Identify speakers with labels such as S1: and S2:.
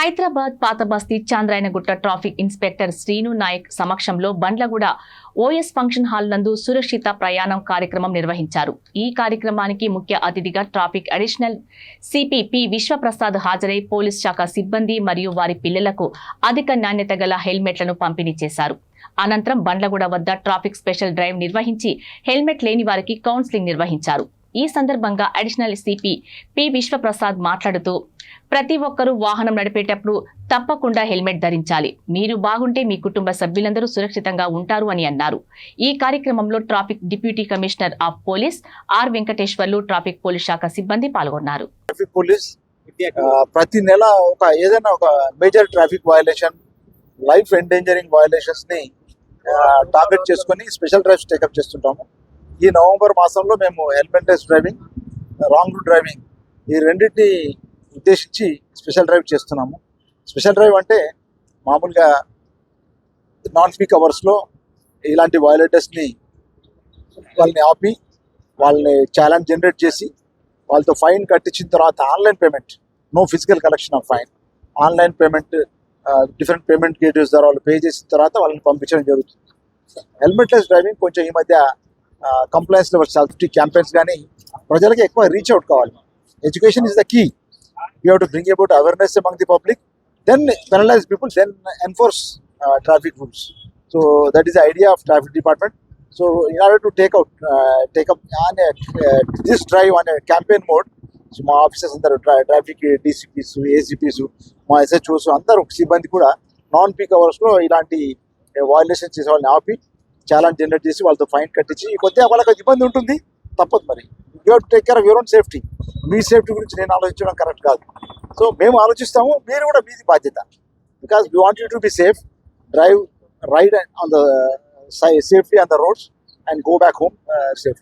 S1: హైదరాబాద్ పాత బస్తీ Chandrayangutta traffic inspector Srinu Naik సమక్షంలో బండ్లగూడ ఓఎస్ ఫంక్షన్ హాల్ నందు సురక్షిత ప్రయాణం కార్యక్రమం నిర్వహించారు. ఈ కార్యక్రమానికి ముఖ్య అతిథిగా traffic additional CP P Vishwaprasad హాజరై పోలీస్ శాఖ సిబ్బంది మరియు వారి పిల్లలకు అధిక నాణ్యత గల హెల్మెట్లను పంపిణీ చేశారు. అనంతరం బండ్లగూడ వద్ద ట్రాఫిక్ స్పెషల్ డ్రైవ్ నిర్వహించి హెల్మెట్ లేని వారికి కౌన్సిలింగ్ నిర్వహించారు. ఈ సందర్భంగా అడిషనల్ సిపి పి విశ్వప్రసాద్ మాట్లాడుతూ ప్రతి ఒక్కరూ వాహనం నడిపేటప్పుడు తప్పకుండా హెల్మెట్ ధరించాలి. మీరు బాగుంటే మీ కుటుంబ సభ్యులందరూ సురక్షితంగా ఉంటారు అని అన్నారు. ఈ కార్యక్రమంలో traffic deputy commissioner of police R Venkateswarlu, traffic police శాఖ సిబ్బంది పాల్గొన్నారు.
S2: ట్రాఫిక్ పోలీస్ ప్రతి నెల ఏదైనా ఒక major traffic violation, life endangering violations ని టార్గెట్ చేసుకుని స్పెషల్ డ్రైవ్స్ టేకప్ చేస్తుంటాము. ఈ నవంబర్ మాసంలో మేము helmetless driving, wrong route driving ఈ రెండింటిని ఉద్దేశించి స్పెషల్ డ్రైవ్ చేస్తున్నాము. స్పెషల్ డ్రైవ్ అంటే మామూలుగా నాన్ పీక్ అవర్స్లో ఇలాంటి వయలేటర్స్ని వాళ్ళని ఆపి వాళ్ళని ఛాలెంజ్ జనరేట్ చేసి వాళ్ళతో ఫైన్ కట్టించిన తర్వాత online payment, no physical collection of fine, online payment different payment gateways ద్వారా వాళ్ళు పే చేసిన తర్వాత వాళ్ళని పంపించడం జరుగుతుంది. హెల్మెట్ లెస్ డ్రైవింగ్ కొంచెం ఈ మధ్య కంప్లైన్స్ లెవెల్ సేఫ్టీ క్యాంపెయిన్స్ కానీ ప్రజలకి ఎక్కువ రీచ్ అవుట్ కావాలి. Education is the key. You have to bring about awareness among the public, then penalise people, then enforce traffic rules. So that is the idea of traffic department. So in order to take up this drive on campaign mode, so మా officers అందరూ traffic DCPs, ACPs, మా SHOs అందరూ సిబ్బంది కూడా non peak అవర్స్లో ఇలాంటి violation చేసే వాళ్ళని ఆపి ఛాలెంజ్ జనరేట్ చేసి వాళ్ళతో ఫైన్ కట్టించి కొద్దిగా వాళ్ళకి ఇబ్బంది ఉంటుంది, తప్పదు. మరి you have to take care of your own safety. Me safety గురించి నేను ఆలోచించడం కరెక్ట్ కాదు. సో మేము ఆలోచిస్తాము, మీరు కూడా మీది బాధ్యత. Because we want you to be safe, drive ride on the safety on the roads and go back home safe.